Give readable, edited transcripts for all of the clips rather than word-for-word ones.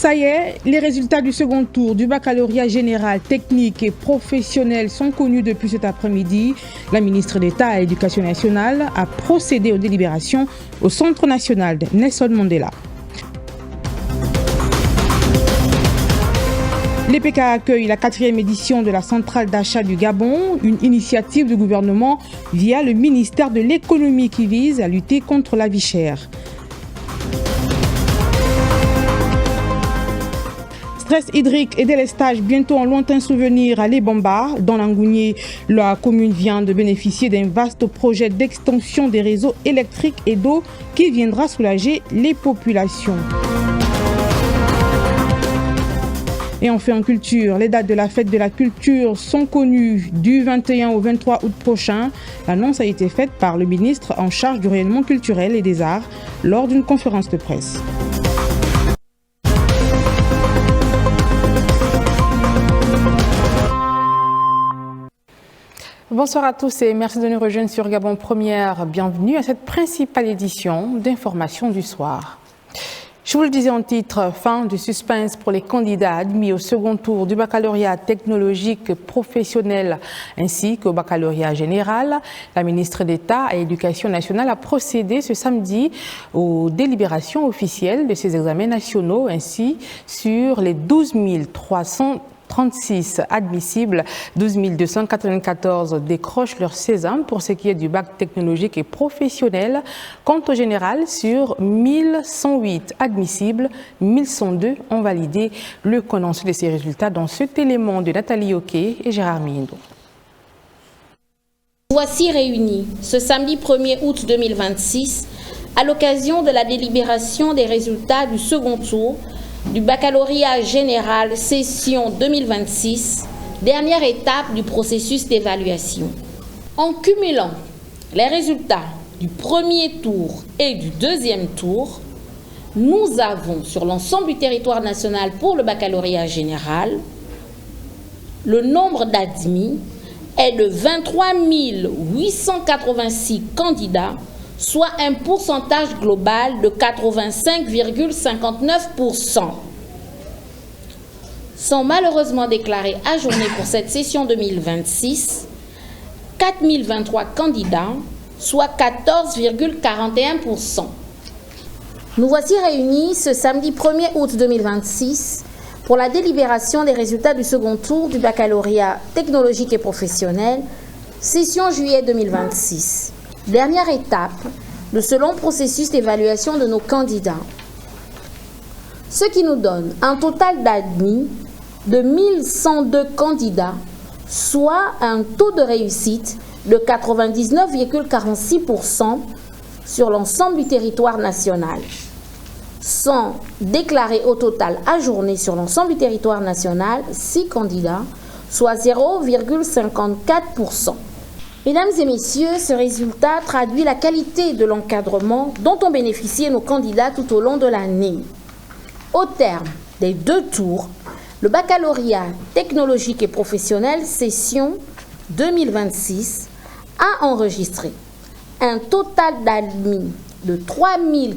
Ça y est, les résultats du second tour du baccalauréat général, technique et professionnel sont connus depuis cet après-midi. La ministre d'État à l'Éducation nationale a procédé aux délibérations au Centre national de Nelson Mandela. L'EPK accueille la 4e édition de la centrale d'achat du Gabon, une initiative du gouvernement via le ministère de l'économie qui vise à lutter contre la vie chère. Stress hydrique et délestage bientôt en lointain souvenir à Lebamba. Dans l'Angounié, la commune vient de bénéficier d'un vaste projet d'extension des réseaux électriques et d'eau qui viendra soulager les populations. Et enfin en culture, les dates de la fête de la culture sont connues du 21 au 23 août prochain. L'annonce a été faite par le ministre en charge du rayonnement culturel et des arts lors d'une conférence de presse. Bonsoir à tous et merci de nous rejoindre sur Gabon Première. Bienvenue à cette principale édition d'information du soir. Je vous le disais en titre, fin du suspense pour les candidats admis au second tour du baccalauréat technologique professionnel ainsi qu'au baccalauréat général. La ministre d'État à l'Éducation nationale a procédé ce samedi aux délibérations officielles de ces examens nationaux ainsi sur les 12 336 admissibles, 12 294 décrochent leur sésame pour ce qui est du bac technologique et professionnel. Quant au général, sur 1108 admissibles, 1102 ont validé. Le condensé de ces résultats dans cet élément de Nathalie Oké et Gérard Mindo. Voici réunis ce samedi 1er août 2026 à l'occasion de la délibération des résultats du second tour du baccalauréat général session 2026, dernière étape du processus d'évaluation. En cumulant les résultats du premier tour et du deuxième tour, nous avons sur l'ensemble du territoire national pour le baccalauréat général, le nombre d'admis est de 23 886 candidats, soit un pourcentage global de 85,59%. Sont malheureusement déclarés ajournés pour cette session 2026 4023 candidats, soit 14,41%. Nous voici réunis ce samedi 1er août 2026 pour la délibération des résultats du second tour du baccalauréat technologique et professionnel, session juillet 2026. Dernière étape de ce long processus d'évaluation de nos candidats. Ce qui nous donne un total d'admis de 1102 candidats, soit un taux de réussite de 99,46% sur l'ensemble du territoire national. Sont déclarés au total ajournés sur l'ensemble du territoire national 6 candidats, soit 0,54%. Mesdames et messieurs, ce résultat traduit la qualité de l'encadrement dont ont bénéficié nos candidats tout au long de l'année. Au terme des 2 tours, le baccalauréat technologique et professionnel session 2026 a enregistré un total d'admis de 3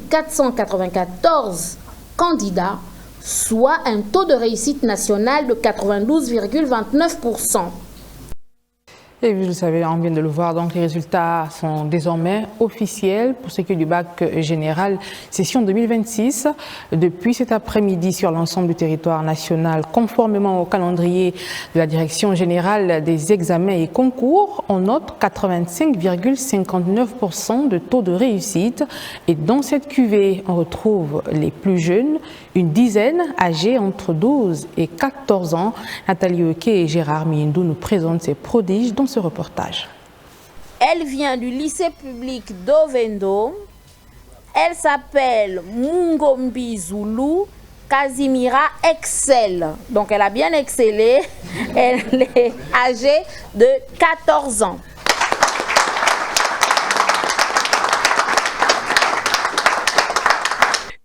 494 candidats, soit un taux de réussite national de 92,29%. Et vous le savez, on vient de le voir, donc les résultats sont désormais officiels pour ce qui est du bac général session 2026. Depuis cet après-midi sur l'ensemble du territoire national, conformément au calendrier de la Direction générale des examens et concours, on note 85,59% de taux de réussite. Et dans cette cuvée, on retrouve les plus jeunes, une dizaine âgés entre 12 et 14 ans. Nathalie Oké et Gérard Mindo nous présentent ces prodiges dans ce reportage. Elle vient du lycée public d'Ovendo. Elle s'appelle Mungombi Zulu Casimira Excel. Donc elle a bien excellé. Elle est âgée de 14 ans.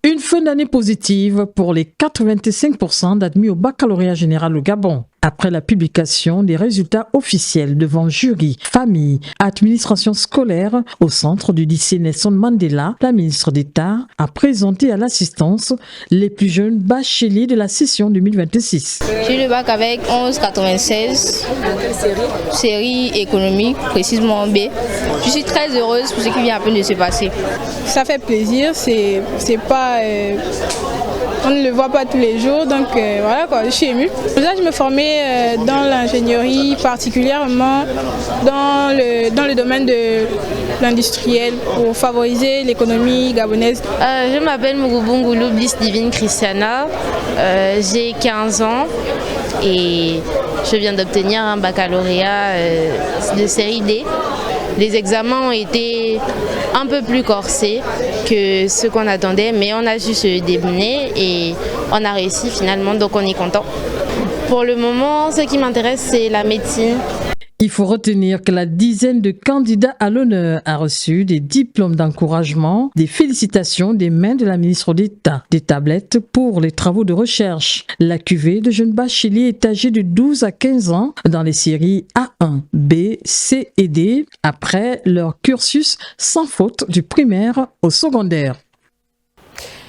Une fin d'année positive pour les 85% d'admis au baccalauréat général au Gabon. après la publication des résultats officiels devant jury, famille, administration scolaire au centre du lycée Nelson Mandela, la ministre d'État a présenté à l'assistance les plus jeunes bacheliers de la session 2026. J'ai eu le bac avec 11,96. Série économique, précisément B. Je suis très heureuse pour ce qui vient à peine de se passer. Ça fait plaisir, c'est pas... on ne le voit pas tous les jours, donc voilà quoi, je suis émue. Là, je me formais dans l'ingénierie, particulièrement dans le domaine de l'industriel pour favoriser l'économie gabonaise. Je m'appelle Mugubungu Bliss Divine Christiana, j'ai 15 ans et je viens d'obtenir un baccalauréat de série D. Les examens ont été un peu plus corsés que ce qu'on attendait, mais on a su se débrouiller et on a réussi finalement, donc on est content. Pour le moment, ce qui m'intéresse, c'est la médecine. Il faut retenir que la dizaine de candidats à l'honneur a reçu des diplômes d'encouragement, des félicitations des mains de la ministre d'État, des tablettes pour les travaux de recherche. La cuvée de jeunes bacheliers est âgée de 12 à 15 ans dans les séries A1, B, C et D, après leur cursus sans faute du primaire au secondaire.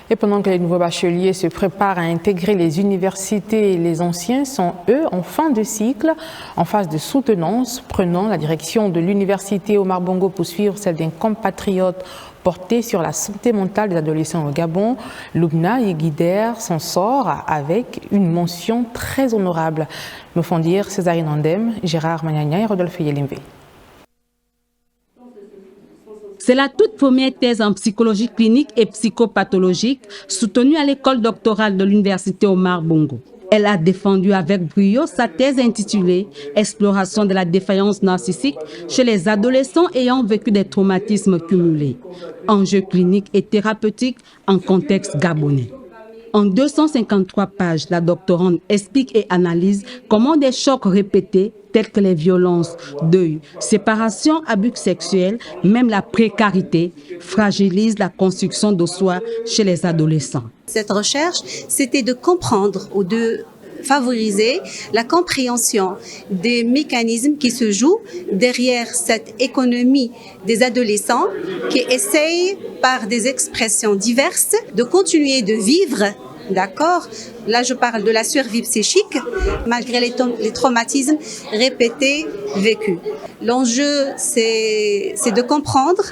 Et pendant que les nouveaux bacheliers se préparent à intégrer les universités, les anciens sont, eux, en fin de cycle, en phase de soutenance, prenant la direction de l'université Omar Bongo pour suivre celle d'un compatriote porté sur la santé mentale des adolescents au Gabon. Lubna Yeguider s'en sort avec une mention très honorable. Me font dire Césarine Andem, Gérard Magnagna et Rodolphe Yelimvé. C'est la toute première thèse en psychologie clinique et psychopathologique soutenue à l'école doctorale de l'université Omar Bongo. Elle a défendu avec brio sa thèse intitulée « Exploration de la défaillance narcissique chez les adolescents ayant vécu des traumatismes cumulés. Enjeux cliniques et thérapeutiques en contexte gabonais ». En 253 pages, la doctorante explique et analyse comment des chocs répétés tels que les violences, deuil, séparation, abus sexuels, même la précarité, fragilisent la construction de soi chez les adolescents. Cette recherche, c'était de comprendre ou de favoriser la compréhension des mécanismes qui se jouent derrière cette économie des adolescents qui essayent par des expressions diverses de continuer de vivre. D'accord? Là, je parle de la survie psychique, malgré les traumatismes répétés vécus. L'enjeu, c'est de comprendre,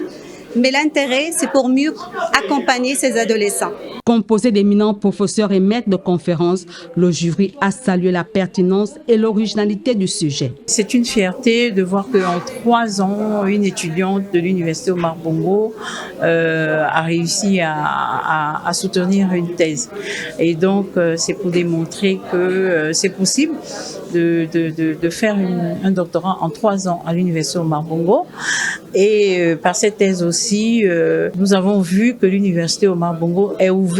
mais l'intérêt, c'est pour mieux accompagner ces adolescents. Composé d'éminents professeurs et maîtres de conférences, le jury a salué la pertinence et l'originalité du sujet. C'est une fierté de voir qu'en 3 ans, une étudiante de l'université Omar Bongo a réussi à soutenir une thèse. Et donc, c'est pour démontrer que c'est possible de faire un doctorat en 3 ans à l'université Omar Bongo. Et par cette thèse aussi, nous avons vu que l'université Omar Bongo est ouverte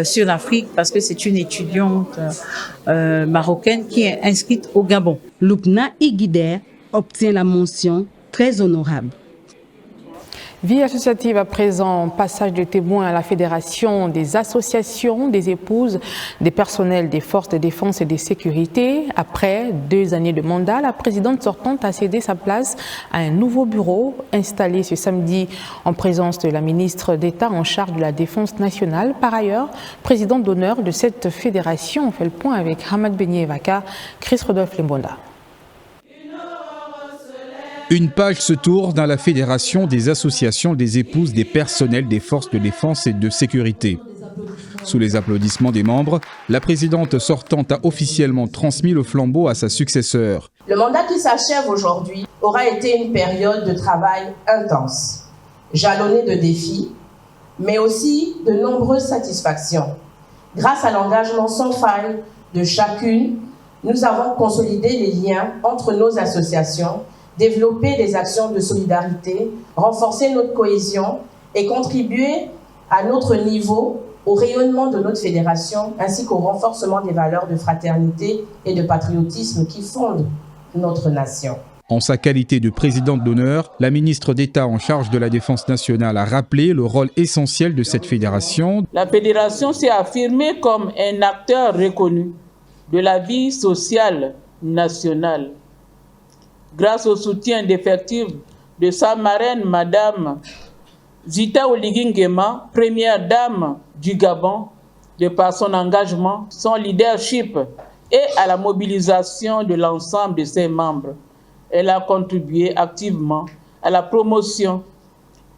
sur l'Afrique parce que c'est une étudiante marocaine qui est inscrite au Gabon. Lubna Yeguider obtient la mention très honorable. Vie associative à présent, passage de témoin à la Fédération des associations des épouses des personnels des forces de défense et de sécurité. Après 2 années de mandat, la présidente sortante a cédé sa place à un nouveau bureau installé ce samedi en présence de la ministre d'État en charge de la Défense nationale. Par ailleurs, présidente d'honneur de cette fédération, on fait le point avec Hamad Benye Evaka, Chris Rodolphe Lembonda. Une page se tourne dans la Fédération des associations des épouses des personnels des forces de défense et de sécurité. Sous les applaudissements des membres, la présidente sortante a officiellement transmis le flambeau à sa successeur. Le mandat qui s'achève aujourd'hui aura été une période de travail intense, jalonnée de défis, mais aussi de nombreuses satisfactions. Grâce à l'engagement sans faille de chacune, nous avons consolidé les liens entre nos associations, développer des actions de solidarité, renforcer notre cohésion et contribuer à notre niveau au rayonnement de notre fédération ainsi qu'au renforcement des valeurs de fraternité et de patriotisme qui fondent notre nation. En sa qualité de présidente d'honneur, la ministre d'État en charge de la Défense nationale a rappelé le rôle essentiel de cette fédération. La fédération s'est affirmée comme un acteur reconnu de la vie sociale nationale. Grâce au soutien d'effectifs de sa marraine, Madame Zita Oligui Nguema, première dame du Gabon, de par son engagement, son leadership et à la mobilisation de l'ensemble de ses membres. Elle a contribué activement à la promotion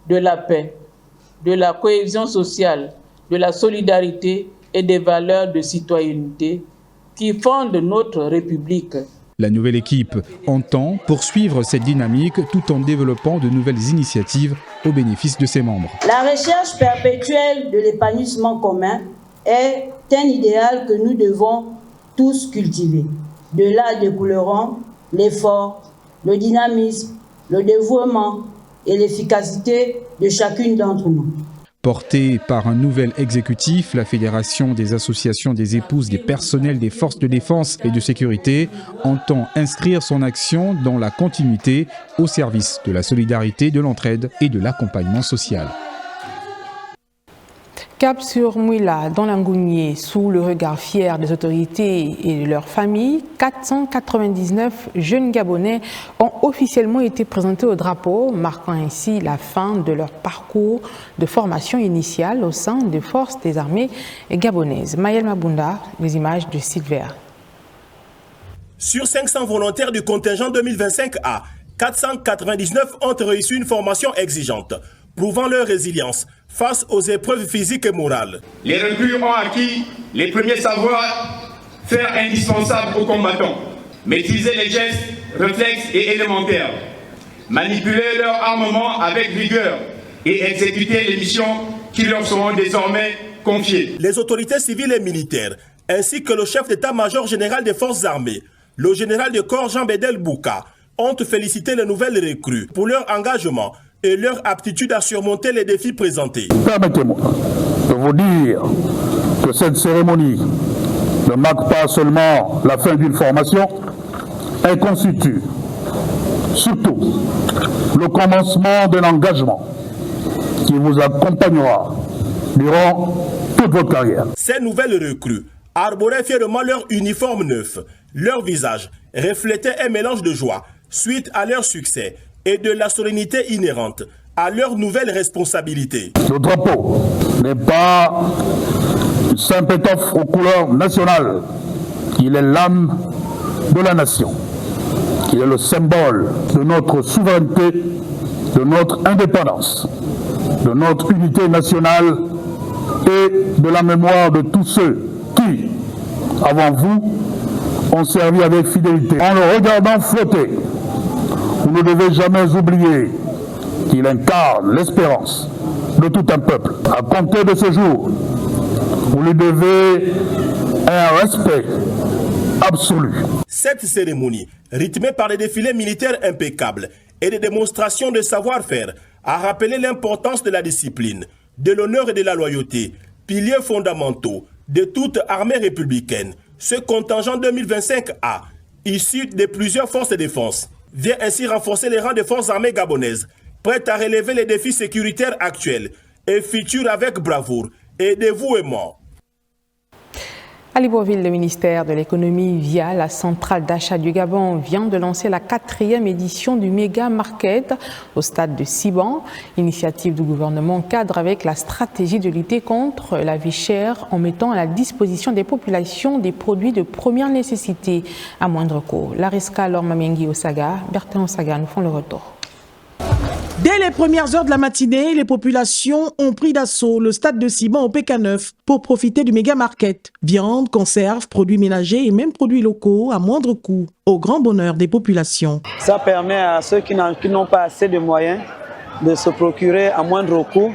de la paix, de la cohésion sociale, de la solidarité et des valeurs de citoyenneté qui fondent notre République. La nouvelle équipe entend poursuivre cette dynamique tout en développant de nouvelles initiatives au bénéfice de ses membres. La recherche perpétuelle de l'épanouissement commun est un idéal que nous devons tous cultiver. De là découleront l'effort, le dynamisme, le dévouement et l'efficacité de chacune d'entre nous. Portée par un nouvel exécutif, la Fédération des associations des épouses des personnels des forces de défense et de sécurité entend inscrire son action dans la continuité au service de la solidarité, de l'entraide et de l'accompagnement social. Cap sur Mouila, dans l'Angounier, sous le regard fier des autorités et de leurs familles, 499 jeunes Gabonais ont officiellement été présentés au drapeau, marquant ainsi la fin de leur parcours de formation initiale au sein des forces des armées gabonaises. Maël Mabunda, les images de Silver. Sur 500 volontaires du contingent 2025A, 499 ont réussi une formation exigeante, prouvant leur résilience face aux épreuves physiques et morales. Les recrues ont acquis les premiers savoir-faire indispensables aux combattants. Maîtriser les gestes, réflexes et élémentaires. Manipuler leur armement avec vigueur et exécuter les missions qui leur seront désormais confiées. Les autorités civiles et militaires, ainsi que le chef d'état-major général des forces armées, le général de corps Jean-Bédel Bouka, ont félicité les nouvelles recrues pour leur engagement et leur aptitude à surmonter les défis présentés. Permettez-moi de vous dire que cette cérémonie ne marque pas seulement la fin d'une formation, elle constitue surtout le commencement d'un engagement qui vous accompagnera durant toute votre carrière. Ces nouvelles recrues arboraient fièrement leur uniforme neuf. Leur visage reflétait un mélange de joie suite à leur succès et de la sérénité inhérente à leurs nouvelles responsabilités. Le drapeau n'est pas une simple étoffe aux couleurs nationales. Il est l'âme de la nation. Il est le symbole de notre souveraineté, de notre indépendance, de notre unité nationale et de la mémoire de tous ceux qui, avant vous, ont servi avec fidélité. En le regardant flotter, vous ne devez jamais oublier qu'il incarne l'espérance de tout un peuple. À compter de ce jour, vous lui devez un respect absolu. Cette cérémonie, rythmée par des défilés militaires impeccables et des démonstrations de savoir-faire, a rappelé l'importance de la discipline, de l'honneur et de la loyauté, piliers fondamentaux de toute armée républicaine. Ce contingent 2025A, issu de plusieurs forces de défense, vient ainsi renforcer les rangs des forces armées gabonaises, prêtes à relever les défis sécuritaires actuels et futurs avec bravoure et dévouement. À Libreville, le ministère de l'économie, via la centrale d'achat du Gabon, vient de lancer la 4e édition du Méga Market au stade de Siban. Initiative du gouvernement cadre avec la stratégie de lutter contre la vie chère en mettant à la disposition des populations des produits de première nécessité à moindre coût. Lariska Lormamengi Osaga, Bertin Osaga nous font le retour. Dès les premières heures de la matinée, les populations ont pris d'assaut le stade de Siban au PK9 pour profiter du méga market. Viande, conserves, produits ménagers et même produits locaux à moindre coût, au grand bonheur des populations. Ça permet à ceux qui n'ont pas assez de moyens de se procurer à moindre coût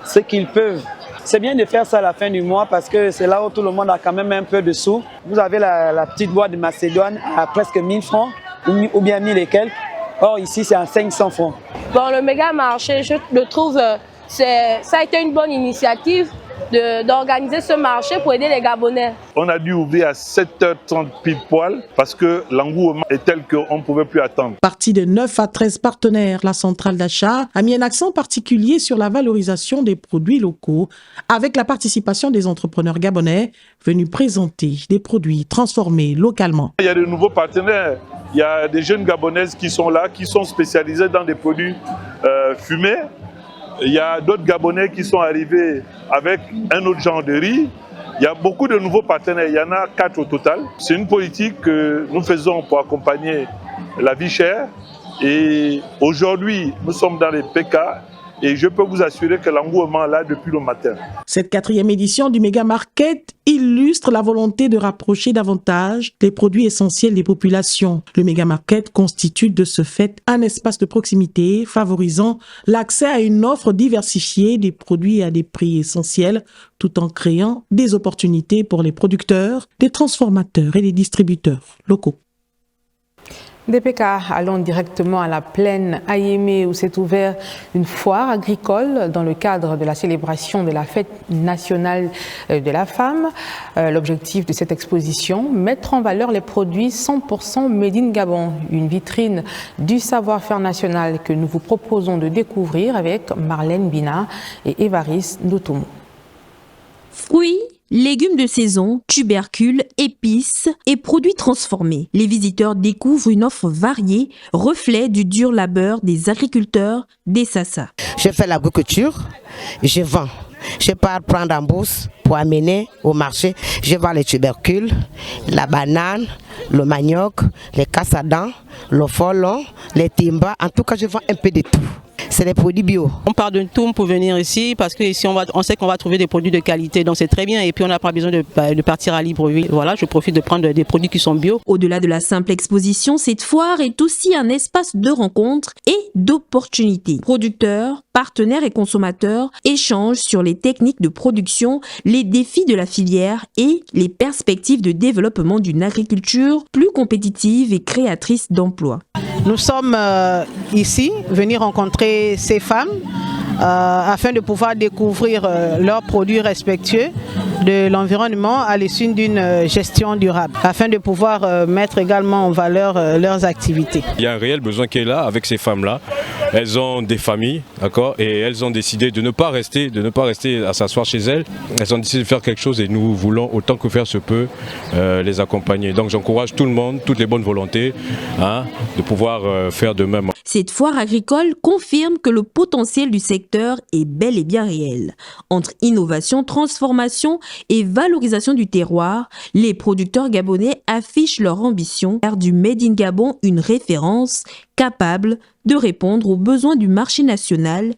ce qu'ils peuvent. C'est bien de faire ça à la fin du mois parce que c'est là où tout le monde a quand même un peu de sous. Vous avez la petite boîte de Macédoine à presque 1000 francs ou bien 1000 et quelques. Or ici c'est à 500 francs. Bon, le méga marché, je le trouve, ça a été une bonne initiative d'organiser ce marché pour aider les Gabonais. On a dû ouvrir à 7h30 pile poil parce que l'engouement est tel qu'on ne pouvait plus attendre. Partie de 9 à 13 partenaires, la centrale d'achat a mis un accent particulier sur la valorisation des produits locaux avec la participation des entrepreneurs gabonais venus présenter des produits transformés localement. Il y a de nouveaux partenaires. Il y a des jeunes Gabonaises qui sont là, qui sont spécialisées dans des produits fumés. Il y a d'autres Gabonais qui sont arrivés avec un autre genre de riz. Il y a beaucoup de nouveaux partenaires, il y en a 4 au total. C'est une politique que nous faisons pour accompagner la vie chère. Et aujourd'hui, nous sommes dans les PK. Et je peux vous assurer que l'engouement est là depuis le matin. Cette 4e édition du Méga Market illustre la volonté de rapprocher davantage les produits essentiels des populations. Le Méga Market constitue de ce fait un espace de proximité favorisant l'accès à une offre diversifiée des produits à des prix essentiels tout en créant des opportunités pour les producteurs, les transformateurs et les distributeurs locaux. DPK, allons directement à la plaine Ayémé où s'est ouverte une foire agricole dans le cadre de la célébration de la fête nationale de la femme. L'objectif de cette exposition, mettre en valeur les produits 100% Made in Gabon, une vitrine du savoir-faire national que nous vous proposons de découvrir avec Marlène Bina et Évariste Ndotoumou. Fruits, légumes de saison, tubercules, épices et produits transformés. Les visiteurs découvrent une offre variée, reflet du dur labeur des agriculteurs des Sassa. Je fais l'agriculture, je vends. Je pars prendre en bourse pour amener au marché. Je vends les tubercules, la banane, le manioc, les cassadans, le folon, les timbas. En tout cas, je vends un peu de tout. C'est des produits bio. On part de tout pour venir ici parce que ici on sait qu'on va trouver des produits de qualité, donc c'est très bien. Et puis on n'a pas besoin de partir à Libreville. Voilà, je profite de prendre des produits qui sont bio. Au-delà de la simple exposition, cette foire est aussi un espace de rencontre et d'opportunités. Producteurs, partenaires et consommateurs échangent sur les techniques de production, les défis de la filière et les perspectives de développement d'une agriculture plus compétitive et créatrice d'emplois. Nous sommes ici, venus rencontrer ces femmes afin de pouvoir découvrir leurs produits respectueux de l'environnement à l'issue d'une gestion durable, afin de pouvoir mettre également en valeur leurs activités. Il y a un réel besoin qui est là avec ces femmes-là. Elles ont des familles, d'accord, et elles ont décidé de ne pas rester à s'asseoir chez elles. Elles ont décidé de faire quelque chose et nous voulons, autant que faire se peut, les accompagner. Donc j'encourage tout le monde, toutes les bonnes volontés, de pouvoir faire de même. Cette foire agricole confirme que le potentiel du secteur est bel et bien réel. Entre innovation, transformation et valorisation du terroir, les producteurs gabonais affichent leur ambition de faire du Made in Gabon une référence capable de répondre aux besoins du marché national.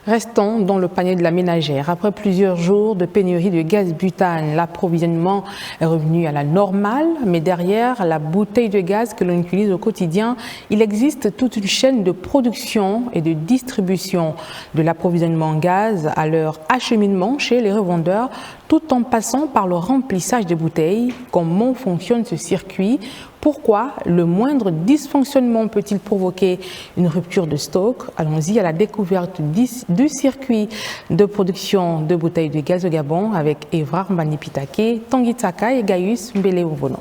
Restons dans le panier de la ménagère. Après plusieurs jours de pénurie de gaz butane, l'approvisionnement est revenu à la normale, mais derrière la bouteille de gaz que l'on utilise au quotidien, il existe toute une chaîne de production et de distribution de l'approvisionnement en gaz à leur acheminement chez les revendeurs, tout en passant par le remplissage des bouteilles. Comment fonctionne ce circuit ? Pourquoi le moindre dysfonctionnement peut-il provoquer une rupture de stock? Allons-y à la découverte du circuit de production de bouteilles de gaz au Gabon avec Évrard Manipitake, Tanguy Tsaka et Gaius Mbele-Ovono.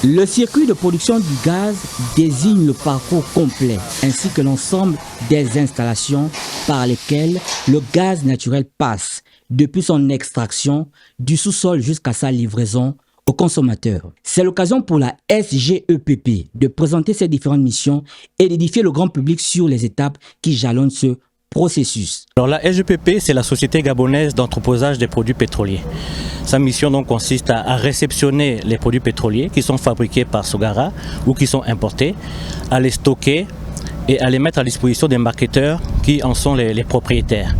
Le circuit de production du gaz désigne le parcours complet ainsi que l'ensemble des installations par lesquelles le gaz naturel passe, depuis son extraction du sous-sol jusqu'à sa livraison aux consommateurs. C'est l'occasion pour la SGEPP de présenter ses différentes missions et d'édifier le grand public sur les étapes qui jalonnent ce processus. Alors la SGEPP, c'est la Société gabonaise d'entreposage des produits pétroliers. Sa mission donc consiste à réceptionner les produits pétroliers qui sont fabriqués par Sogara ou qui sont importés, à les stocker et à les mettre à disposition des marketeurs qui en sont les propriétaires.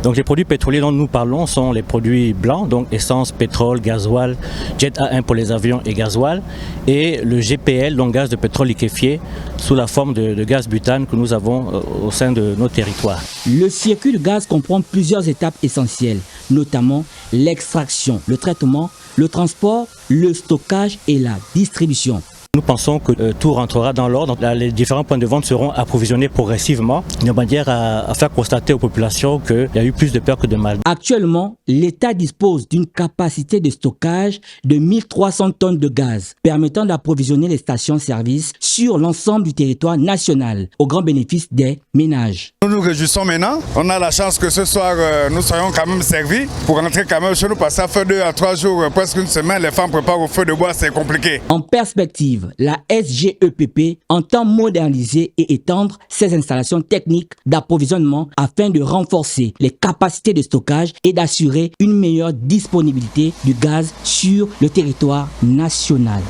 Donc les produits pétroliers dont nous parlons sont les produits blancs, donc essence, pétrole, gasoil, jet A1 pour les avions et gasoil, et le GPL, donc gaz de pétrole liquéfié, sous la forme de gaz butane que nous avons au sein de nos territoires. Le circuit de gaz comprend plusieurs étapes essentielles, notamment l'extraction, le traitement, le transport, le stockage et la distribution. Nous pensons que tout rentrera dans l'ordre. Les différents points de vente seront approvisionnés progressivement, de manière à faire constater aux populations qu'il y a eu plus de peur que de mal. Actuellement, l'État dispose d'une capacité de stockage de 1300 tonnes de gaz, permettant d'approvisionner les stations-service sur l'ensemble du territoire national, au grand bénéfice des ménages. Nous nous réjouissons maintenant. On a la chance que ce soir, nous soyons quand même servis pour rentrer quand même chez nous, parce que ça fait 2 à 3 jours, presque une semaine, les femmes préparent au feu de bois, c'est compliqué. En perspective, la SGEPP entend moderniser et étendre ses installations techniques d'approvisionnement afin de renforcer les capacités de stockage et d'assurer une meilleure disponibilité du gaz sur le territoire national.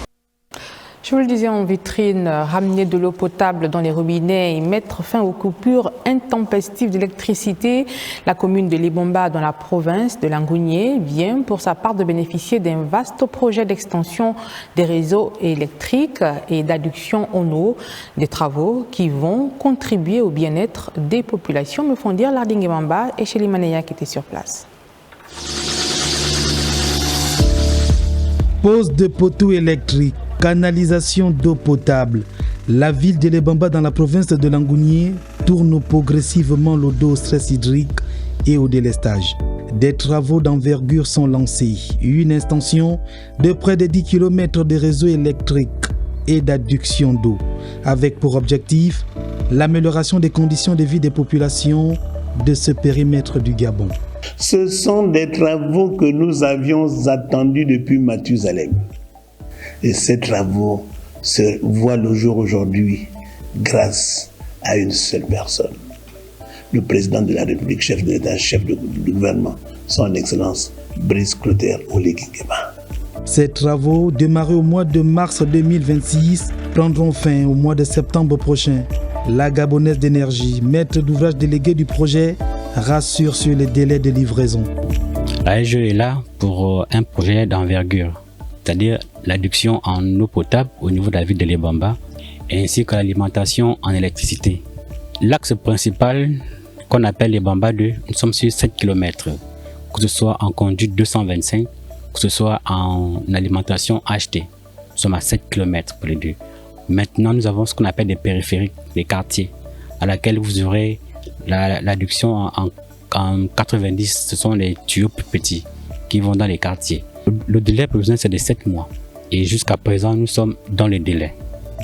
Je vous le disais en vitrine, ramener de l'eau potable dans les robinets et mettre fin aux coupures intempestives d'électricité. La commune de Libomba, dans la province de Langounié, vient pour sa part de bénéficier d'un vaste projet d'extension des réseaux électriques et d'adduction en eau. Des travaux qui vont contribuer au bien-être des populations, me font dire Lardingue Mamba et Chélie Manéa qui étaient sur place. Pose de poteaux électriques, canalisation d'eau potable. La ville de Libomba dans la province de Langounié tourne progressivement le dos au stress hydrique et au délestage. Des travaux d'envergure sont lancés. Une extension de près de 10 km de réseaux électriques et d'adduction d'eau, avec pour objectif l'amélioration des conditions de vie des populations de ce périmètre du Gabon. Ce sont des travaux que nous avions attendus depuis Mathusalem. Et ces travaux se voient le jour aujourd'hui grâce à une seule personne. Le président de la République, chef de l'État, chef du gouvernement, son Excellence Brice Clotaire Oligui Nguema. Ces travaux, démarrés au mois de mars 2026, prendront fin au mois de septembre prochain. La Gabonaise d'énergie, maître d'ouvrage délégué du projet, rassure sur les délais de livraison. La SGE est là pour un projet d'envergure, c'est-à-dire l'adduction en eau potable au niveau de la ville de Libomba, ainsi que l'alimentation en électricité. L'axe principal qu'on appelle Libomba 2, nous sommes sur 7 km, que ce soit en conduite 225, que ce soit en alimentation HT. Nous sommes à 7 km pour les deux. Maintenant, nous avons ce qu'on appelle des périphériques, des quartiers, à laquelle vous aurez l'adduction en 90, ce sont les tuyaux plus petits qui vont dans les quartiers. Le délai prévisionnel, c'est de 7 mois. Et jusqu'à présent, nous sommes dans les délais.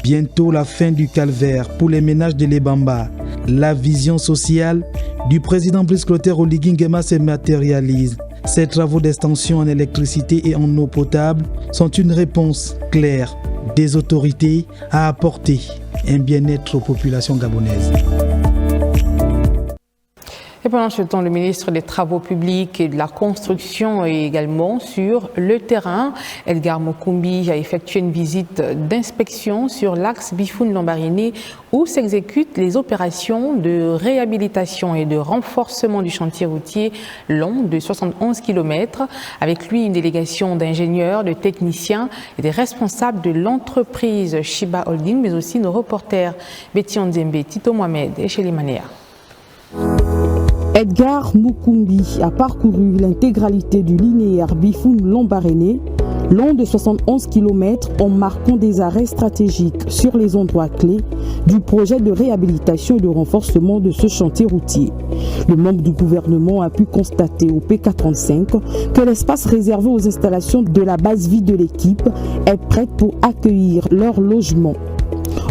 Bientôt la fin du calvaire pour les ménages de Libomba. La vision sociale du président Brice Clotaire Oligui Nguema se matérialise. Ces travaux d'extension en électricité et en eau potable sont une réponse claire des autorités à apporter un bien-être aux populations gabonaises. Et pendant ce temps, le ministre des Travaux publics et de la Construction est également sur le terrain. Edgar Mokumbi a effectué une visite d'inspection sur l'axe Bifoun-Lambaréné où s'exécutent les opérations de réhabilitation et de renforcement du chantier routier long de 71 km. Avec lui, une délégation d'ingénieurs, de techniciens et des responsables de l'entreprise Shiba Holding, mais aussi nos reporters Betty Nzembe, Tito Mohamed et Chélie Manéa. Edgar Mukumbi a parcouru l'intégralité du linéaire Bifoun-Lambaréné, long de 71 km, en marquant des arrêts stratégiques sur les endroits clés du projet de réhabilitation et de renforcement de ce chantier routier. Le membre du gouvernement a pu constater au PK35 que l'espace réservé aux installations de la base vie de l'équipe est prêt pour accueillir leur logement.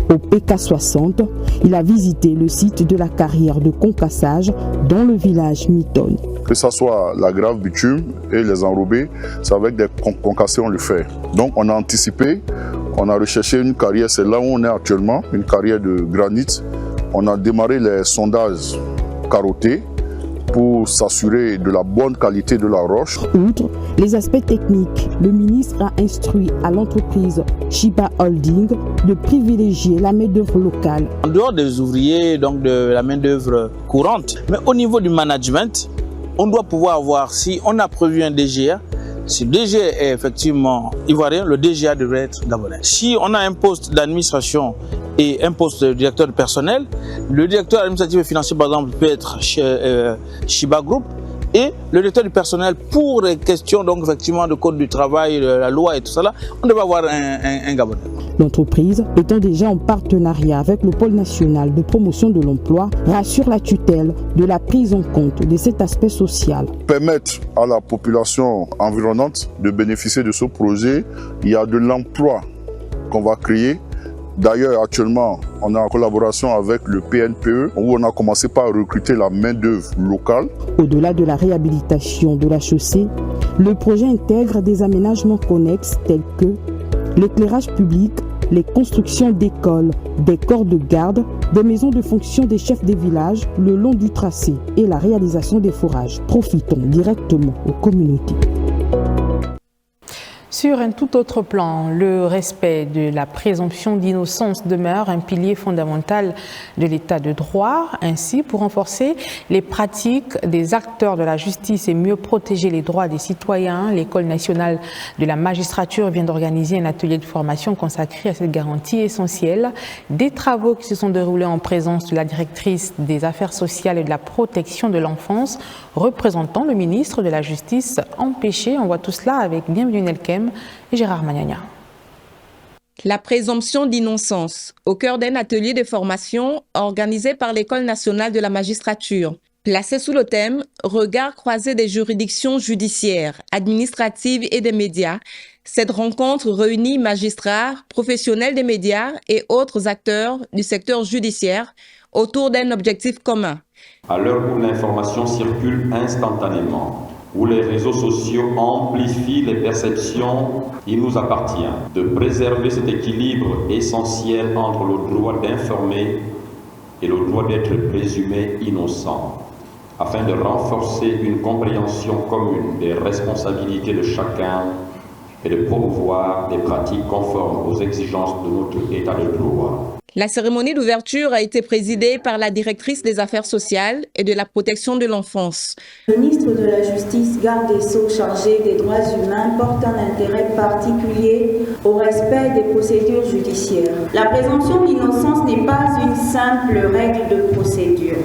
Au PK60, il a visité le site de la carrière de concassage dans le village Miton. Que ce soit la grave bitume et les enrobés, c'est avec des concassés on le fait. Donc on a anticipé, on a recherché une carrière, c'est là où on est actuellement, une carrière de granit. On a démarré les sondages carottés pour s'assurer de la bonne qualité de la roche. Outre les aspects techniques, le ministre a instruit à l'entreprise Shiba Holding de privilégier la main-d'œuvre locale. En dehors des ouvriers, donc de la main-d'œuvre courante, mais au niveau du management, on doit pouvoir avoir, si on a prévu un DGA, si le DGA est effectivement ivoirien, le DGA devrait être gabonais. Si on a un poste d'administration et un poste de directeur de personnel, le directeur administratif et financier, par exemple, peut être chez Shiba Group, Et le directeur du personnel, pour les questions donc effectivement de code du travail, de la loi et tout ça là, on devait avoir un Gabonais. L'entreprise, étant déjà en partenariat avec le pôle national de promotion de l'emploi, rassure la tutelle de la prise en compte de cet aspect social. Permettre à la population environnante de bénéficier de ce projet, il y a de l'emploi qu'on va créer. D'ailleurs, actuellement, on est en collaboration avec le PNPE où on a commencé par recruter la main-d'œuvre locale. Au-delà de la réhabilitation de la chaussée, le projet intègre des aménagements connexes tels que l'éclairage public, les constructions d'écoles, des corps de garde, des maisons de fonction des chefs des villages le long du tracé et la réalisation des forages. Profitons directement aux communautés. Sur un tout autre plan, le respect de la présomption d'innocence demeure un pilier fondamental de l'état de droit. Ainsi, pour renforcer les pratiques des acteurs de la justice et mieux protéger les droits des citoyens, l'École nationale de la magistrature vient d'organiser un atelier de formation consacré à cette garantie essentielle. Des travaux qui se sont déroulés en présence de la directrice des affaires sociales et de la protection de l'enfance, représentant le ministre de la Justice empêché. On voit tout cela avec Bienvenue Nelkem et Gérard Magnagna. La présomption d'innocence, au cœur d'un atelier de formation organisé par l'École nationale de la magistrature. Placé sous le thème « Regard croisé des juridictions judiciaires, administratives et des médias », cette rencontre réunit magistrats, professionnels des médias et autres acteurs du secteur judiciaire autour d'un objectif commun. À l'heure où l'information circule instantanément, où les réseaux sociaux amplifient les perceptions, il nous appartient de préserver cet équilibre essentiel entre le droit d'informer et le droit d'être présumé innocent, afin de renforcer une compréhension commune des responsabilités de chacun et de promouvoir des pratiques conformes aux exigences de notre état de droit. La cérémonie d'ouverture a été présidée par la directrice des affaires sociales et de la protection de l'enfance. Le ministre de la Justice, garde des Sceaux chargé des droits humains, porte un intérêt particulier au respect des procédures judiciaires. La présomption d'innocence n'est pas une simple règle de procédure.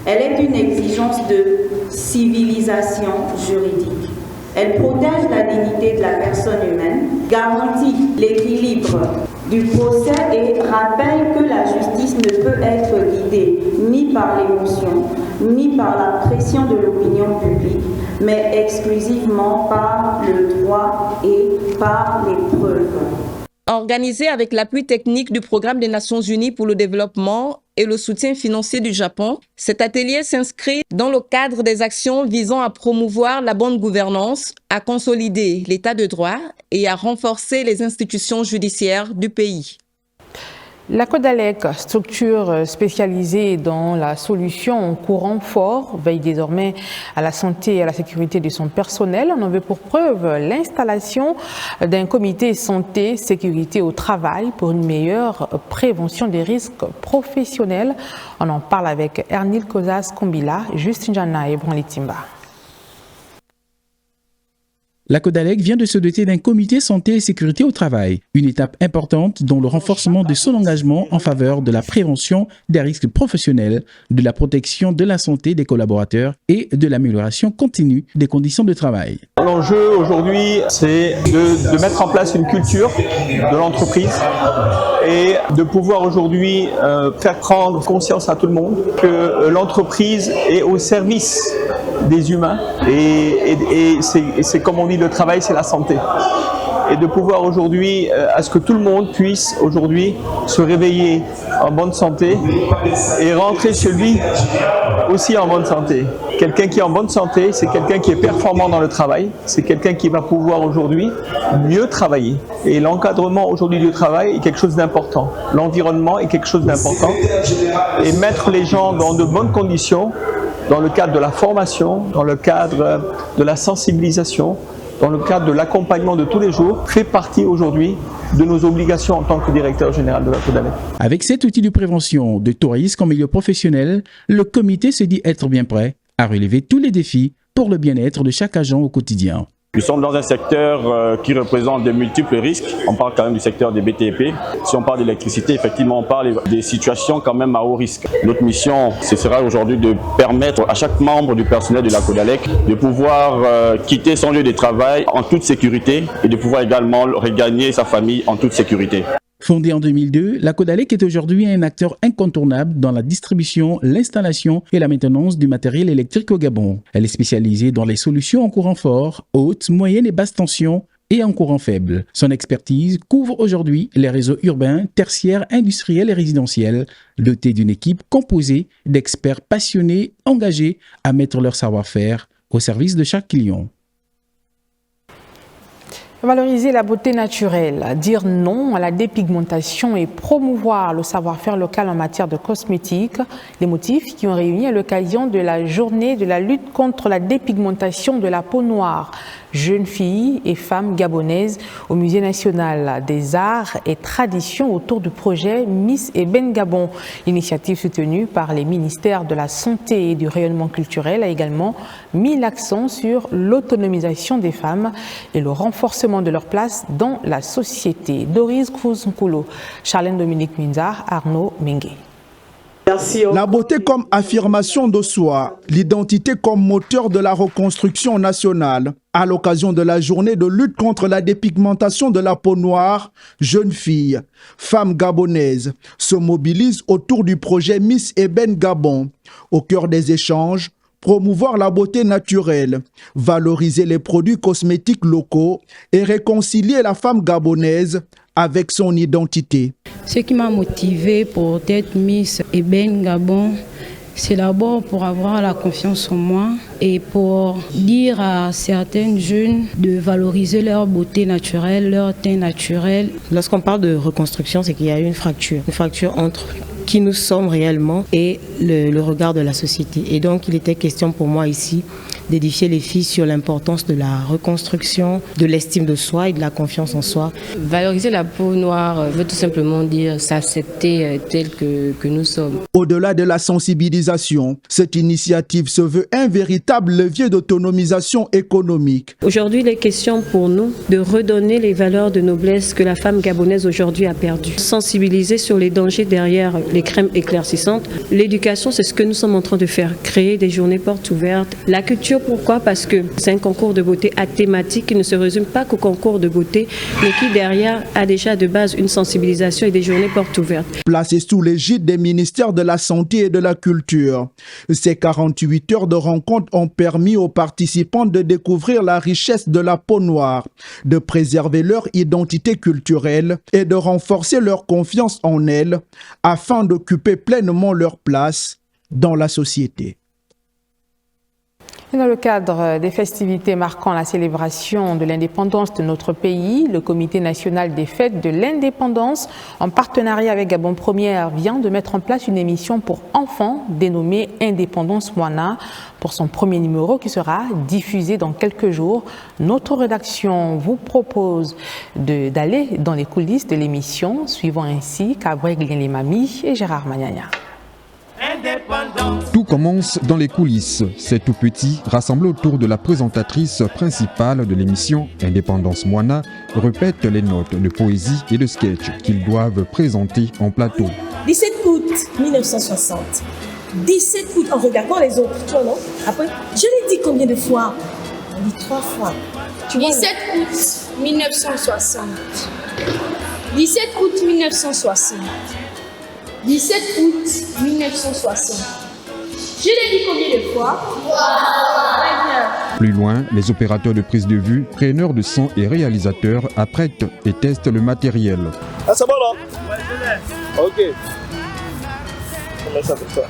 Elle est une exigence de civilisation juridique. Elle protège la dignité de la personne humaine, garantit l'équilibre du procès et rappelle que la justice ne peut être guidée ni par l'émotion, ni par la pression de l'opinion publique, mais exclusivement par le droit et par les preuves. Organisé avec l'appui technique du Programme des Nations Unies pour le développement et le soutien financier du Japon, cet atelier s'inscrit dans le cadre des actions visant à promouvoir la bonne gouvernance, à consolider l'état de droit et à renforcer les institutions judiciaires du pays. La Codalec, structure spécialisée dans la solution en courant fort, veille désormais à la santé et à la sécurité de son personnel. On en veut pour preuve l'installation d'un comité santé-sécurité au travail pour une meilleure prévention des risques professionnels. On en parle avec Ernil Kozas-Kombila, Justin Jana et Branly Timba. La Codalec vient de se doter d'un comité santé et sécurité au travail, une étape importante dans le renforcement de son engagement en faveur de la prévention des risques professionnels, de la protection de la santé des collaborateurs et de l'amélioration continue des conditions de travail. L'enjeu aujourd'hui, c'est de mettre en place une culture de l'entreprise et de pouvoir aujourd'hui faire prendre conscience à tout le monde que l'entreprise est au service des humains et c'est comme on dit, le travail, c'est la santé. Et de pouvoir aujourd'hui, à ce que tout le monde puisse aujourd'hui se réveiller en bonne santé et rentrer chez lui aussi en bonne santé. Quelqu'un qui est en bonne santé, c'est quelqu'un qui est performant dans le travail, c'est quelqu'un qui va pouvoir aujourd'hui mieux travailler. Et l'encadrement aujourd'hui du travail est quelque chose d'important. L'environnement est quelque chose d'important. Et mettre les gens dans de bonnes conditions, dans le cadre de la formation, dans le cadre de la sensibilisation, dans le cadre de l'accompagnement de tous les jours, fait partie aujourd'hui de nos obligations en tant que directeur général de la Codalec. Avec cet outil de prévention de tout risque en milieu professionnel, le comité se dit être bien prêt à relever tous les défis pour le bien-être de chaque agent au quotidien. Nous sommes dans un secteur qui représente de multiples risques. On parle quand même du secteur des BTP. Si on parle d'électricité, effectivement, on parle des situations quand même à haut risque. Notre mission, ce sera aujourd'hui de permettre à chaque membre du personnel de la CODALEC de pouvoir quitter son lieu de travail en toute sécurité et de pouvoir également regagner sa famille en toute sécurité. Fondée en 2002, la CODALEC est aujourd'hui un acteur incontournable dans la distribution, l'installation et la maintenance du matériel électrique au Gabon. Elle est spécialisée dans les solutions en courant fort, haute, moyenne et basse tension et en courant faible. Son expertise couvre aujourd'hui les réseaux urbains, tertiaires, industriels et résidentiels, dotés d'une équipe composée d'experts passionnés engagés à mettre leur savoir-faire au service de chaque client. Valoriser la beauté naturelle, dire non à la dépigmentation et promouvoir le savoir-faire local en matière de cosmétiques, les motifs qui ont réuni à l'occasion de la journée de la lutte contre la dépigmentation de la peau noire. Jeunes filles et femmes gabonaises au Musée national des arts et traditions autour du projet Miss Eben Gabon. L'initiative soutenue par les ministères de la Santé et du Rayonnement culturel a également mis l'accent sur l'autonomisation des femmes et le renforcement de leur place dans la société. Doris Cruz-Nkoulo, Charlène Dominique Minzar, Arnaud Mengue. La beauté comme affirmation de soi, l'identité comme moteur de la reconstruction nationale. À l'occasion de la journée de lutte contre la dépigmentation de la peau noire, jeunes filles, femmes gabonaises se mobilisent autour du projet Miss Eben Gabon. Au cœur des échanges, promouvoir la beauté naturelle, valoriser les produits cosmétiques locaux et réconcilier la femme gabonaise avec son identité. Ce qui m'a motivée pour être Miss Eben Gabon, c'est d'abord pour avoir la confiance en moi et pour dire à certaines jeunes de valoriser leur beauté naturelle, leur teint naturel. Lorsqu'on parle de reconstruction, c'est qu'il y a une fracture entre qui nous sommes réellement et le regard de la société. Et donc il était question pour moi ici d'édifier les filles sur l'importance de la reconstruction, de l'estime de soi et de la confiance en soi. Valoriser la peau noire veut tout simplement dire s'accepter tel que nous sommes. Au-delà de la sensibilisation, cette initiative se veut un véritable levier d'autonomisation économique. Aujourd'hui, il est question pour nous de redonner les valeurs de noblesse que la femme gabonaise aujourd'hui a perdues. Sensibiliser sur les dangers derrière les crèmes éclaircissantes. L'éducation, c'est ce que nous sommes en train de faire. Créer des journées portes ouvertes. La culture, pourquoi? Parce que c'est un concours de beauté à thématique qui ne se résume pas qu'au concours de beauté, mais qui derrière a déjà de base une sensibilisation et des journées portes ouvertes. Placé sous l'égide des ministères de la Santé et de la Culture, ces 48 heures de rencontre ont permis aux participants de découvrir la richesse de la peau noire, de préserver leur identité culturelle et de renforcer leur confiance en elle afin d'occuper pleinement leur place dans la société. Dans le cadre des festivités marquant la célébration de l'indépendance de notre pays, le Comité national des fêtes de l'indépendance, en partenariat avec Gabon Première, vient de mettre en place une émission pour enfants dénommée Indépendance Moana pour son premier numéro qui sera diffusé dans quelques jours. Notre rédaction vous propose d'aller dans les coulisses de l'émission, suivant ainsi Cabré Glien-Lemami et Gérard Magnagna. Tout commence dans les coulisses. Ces tout petits, rassemblés autour de la présentatrice principale de l'émission Indépendance Moana, répètent les notes de poésie et de sketch qu'ils doivent présenter en plateau. 17 août 1960. 17 août en regardant les autres, tu vois, non? Après, je l'ai dit combien de fois? On dit 3 fois. 17 août 1960. 17 août 1960. 17 août 1960. Je l'ai dit combien de fois? Plus loin, les opérateurs de prise de vue, preneurs de son et réalisateurs apprêtent et testent le matériel. Ah, c'est bon là? Ok.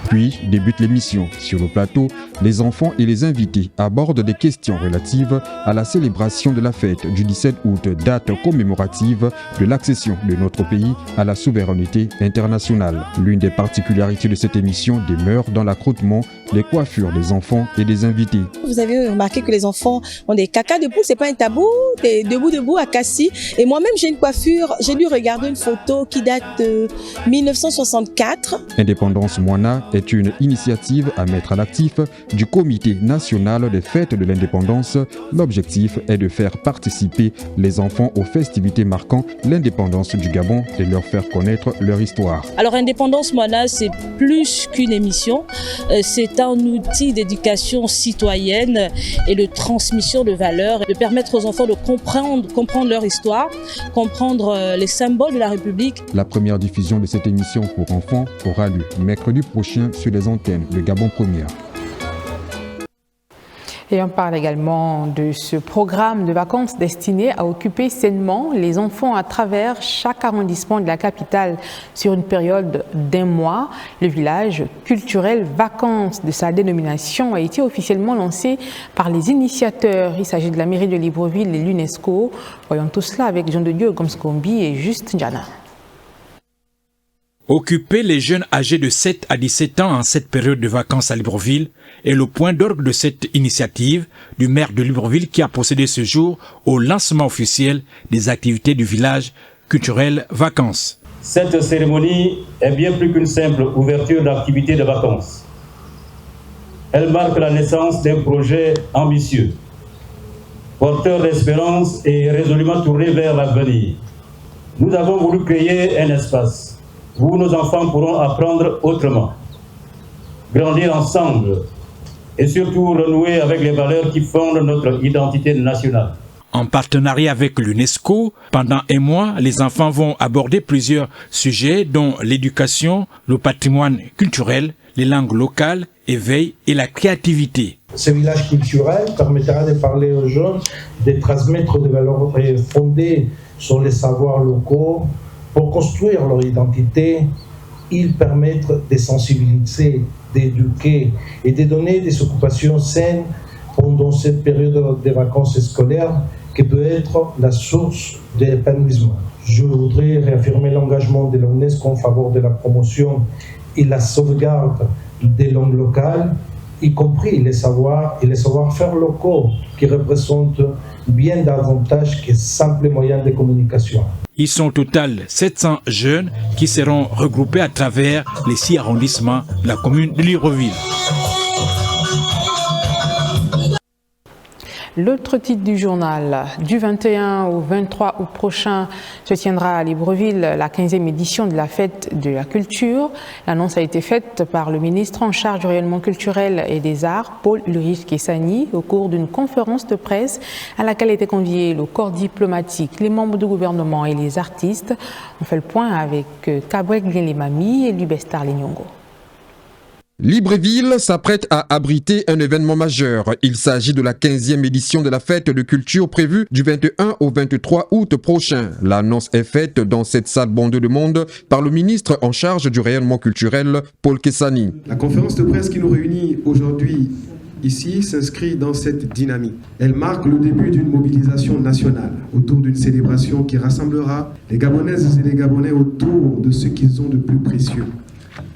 Puis débute l'émission. Sur le plateau, les enfants et les invités abordent des questions relatives à la célébration de la fête du 17 août, date commémorative de l'accession de notre pays à la souveraineté internationale. L'une des particularités de cette émission demeure dans l'accroûtement des coiffures des enfants et des invités. Vous avez remarqué que les enfants ont des caca debout, c'est pas un tabou, t'es debout à Cassis. Et moi-même j'ai une coiffure, j'ai dû regarder une photo qui date de 1964. Indépendance Moana est une initiative à mettre à l'actif du Comité national des fêtes de l'indépendance. L'objectif est de faire participer les enfants aux festivités marquant l'indépendance du Gabon et leur faire connaître leur histoire. Alors Indépendance Moana, c'est plus qu'une émission, c'est un outil d'éducation citoyenne et de transmission de valeurs, de permettre aux enfants de comprendre leur histoire, comprendre les symboles de la République. La première diffusion de cette émission pour enfants aura lieu mercredi prochain sur les antennes de Gabon Première. Et on parle également de ce programme de vacances destiné à occuper sainement les enfants à travers chaque arrondissement de la capitale sur une période d'1 mois. Le village culturel Vacances de sa dénomination a été officiellement lancé par les initiateurs. Il s'agit de la mairie de Libreville et l'UNESCO. Voyons tout cela avec Jean de Dieu Gomskombi et Juste Ndiana. Occuper les jeunes âgés de 7 à 17 ans en cette période de vacances à Libreville est le point d'orgue de cette initiative du maire de Libreville qui a procédé ce jour au lancement officiel des activités du village culturel Vacances. Cette cérémonie est bien plus qu'une simple ouverture d'activités de vacances. Elle marque la naissance d'un projet ambitieux, porteur d'espérance et résolument tourné vers l'avenir. Nous avons voulu créer un espace où nos enfants pourront apprendre autrement, grandir ensemble et surtout renouer avec les valeurs qui fondent notre identité nationale. En partenariat avec l'UNESCO, pendant 1 mois, les enfants vont aborder plusieurs sujets dont l'éducation, le patrimoine culturel, les langues locales, éveil et la créativité. Ce village culturel permettra de parler aux jeunes, de transmettre des valeurs fondées sur les savoirs locaux. Pour construire leur identité, ils permettent de sensibiliser, d'éduquer et de donner des occupations saines pendant cette période de vacances scolaires qui peut être la source d'épanouissement. Je voudrais réaffirmer l'engagement de l'UNESCO en faveur de la promotion et la sauvegarde des langues locales, y compris les savoirs et les savoir-faire locaux qui représentent bien davantage que simples moyens de communication. Ils sont au total 700 jeunes qui seront regroupés à travers les 6 arrondissements de la commune de Libreville. L'autre titre du journal, du 21 au 23 août prochain, se tiendra à Libreville la 15e édition de la fête de la culture. L'annonce a été faite par le ministre en charge du rayonnement culturel et des arts, Paul Ulrich Kessani, au cours d'une conférence de presse à laquelle étaient conviés le corps diplomatique, les membres du gouvernement et les artistes. On fait le point avec Kabwek Glenlemami et Lubestar Linyongo. Libreville s'apprête à abriter un événement majeur. Il s'agit de la 15e édition de la fête de culture prévue du 21 au 23 août prochain. L'annonce est faite dans cette salle bondée de monde par le ministre en charge du rayonnement culturel, Paul Kessani. La conférence de presse qui nous réunit aujourd'hui ici s'inscrit dans cette dynamique. Elle marque le début d'une mobilisation nationale autour d'une célébration qui rassemblera les Gabonaises et les Gabonais autour de ce qu'ils ont de plus précieux,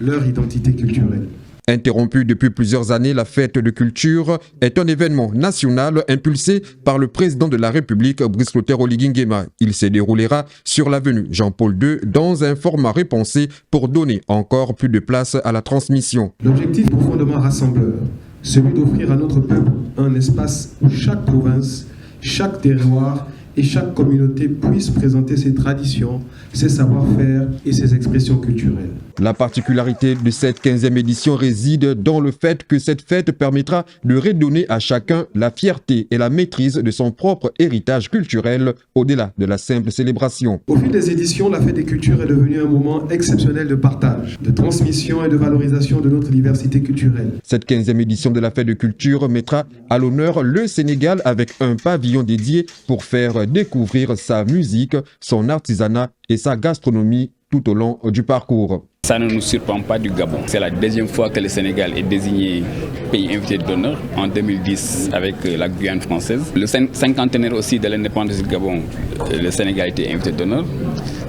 leur identité culturelle. Interrompue depuis plusieurs années, la fête de culture est un événement national impulsé par le président de la République, Brice Clotaire Oligui Nguema. Il se déroulera sur l'avenue Jean-Paul II dans un format repensé pour donner encore plus de place à la transmission. L'objectif profondément rassembleur, celui d'offrir à notre peuple un espace où chaque province, chaque terroir et chaque communauté puisse présenter ses traditions, ses savoir-faire et ses expressions culturelles. La particularité de cette 15e édition réside dans le fait que cette fête permettra de redonner à chacun la fierté et la maîtrise de son propre héritage culturel au-delà de la simple célébration. Au fil des éditions, la fête des cultures est devenue un moment exceptionnel de partage, de transmission et de valorisation de notre diversité culturelle. Cette 15e édition de la fête de culture mettra à l'honneur le Sénégal avec un pavillon dédié pour faire découvrir sa musique, son artisanat et sa gastronomie tout au long du parcours. Ça ne nous surprend pas du Gabon. C'est la deuxième fois que le Sénégal est désigné pays invité d'honneur, en 2010 avec la Guyane française. Le cinquantenaire aussi de l'indépendance du Gabon, le Sénégal a été invité d'honneur.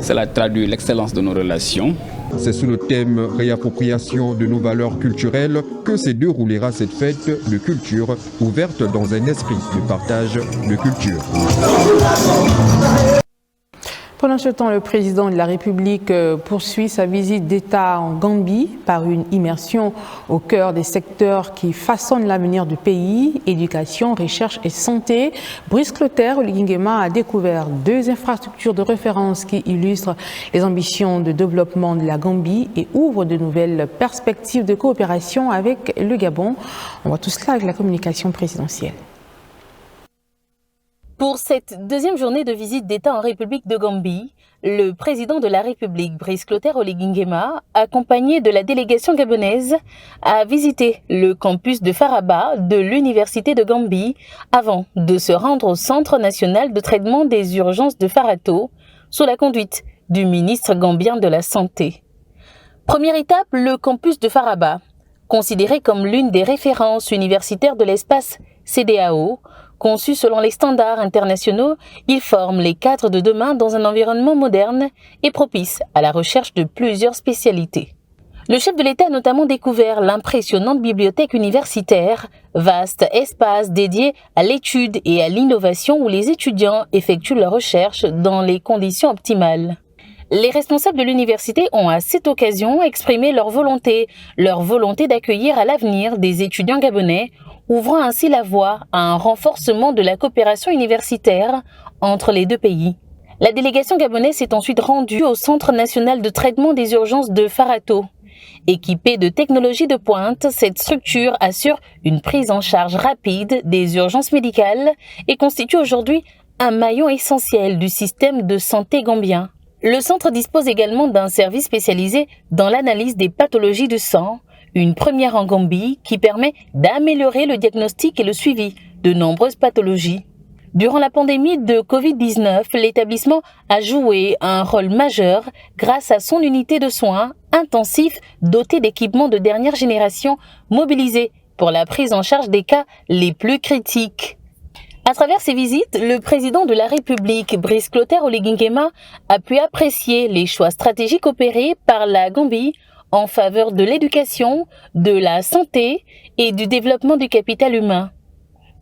Cela traduit l'excellence de nos relations. C'est sous le thème « Réappropriation de nos valeurs culturelles » que se déroulera cette fête de culture ouverte dans un esprit de partage de culture. Pendant ce temps, le président de la République poursuit sa visite d'État en Gambie par une immersion au cœur des secteurs qui façonnent l'avenir du pays, éducation, recherche et santé. Brice Clotaire Oligingema a découvert 2 infrastructures de référence qui illustrent les ambitions de développement de la Gambie et ouvrent de nouvelles perspectives de coopération avec le Gabon. On voit tout cela avec la communication présidentielle. Pour cette 2e journée de visite d'État en République de Gambie, le président de la République, Brice Clotaire Oligingema, accompagné de la délégation gabonaise, a visité le campus de Faraba de l'Université de Gambie avant de se rendre au Centre national de traitement des urgences de Farato, sous la conduite du ministre gambien de la Santé. Première étape, le campus de Faraba, considéré comme l'une des références universitaires de l'espace CEDEAO. Conçu selon les standards internationaux, il forme les cadres de demain dans un environnement moderne et propice à la recherche de plusieurs spécialités. Le chef de l'État a notamment découvert l'impressionnante bibliothèque universitaire, vaste espace dédié à l'étude et à l'innovation où les étudiants effectuent leurs recherches dans les conditions optimales. Les responsables de l'université ont à cette occasion exprimé leur volonté d'accueillir à l'avenir des étudiants gabonais, ouvrant ainsi la voie à un renforcement de la coopération universitaire entre les 2 pays. La délégation gabonaise s'est ensuite rendue au Centre national de traitement des urgences de Farato. Équipée de technologies de pointe, cette structure assure une prise en charge rapide des urgences médicales et constitue aujourd'hui un maillon essentiel du système de santé gambien. Le centre dispose également d'un service spécialisé dans l'analyse des pathologies du sang, une première en Gambie qui permet d'améliorer le diagnostic et le suivi de nombreuses pathologies. Durant la pandémie de Covid-19, l'établissement a joué un rôle majeur grâce à son unité de soins intensifs dotée d'équipements de dernière génération mobilisés pour la prise en charge des cas les plus critiques. À travers ces visites, le président de la République, Brice Clotaire Oligingema, a pu apprécier les choix stratégiques opérés par la Gambie en faveur de l'éducation, de la santé et du développement du capital humain.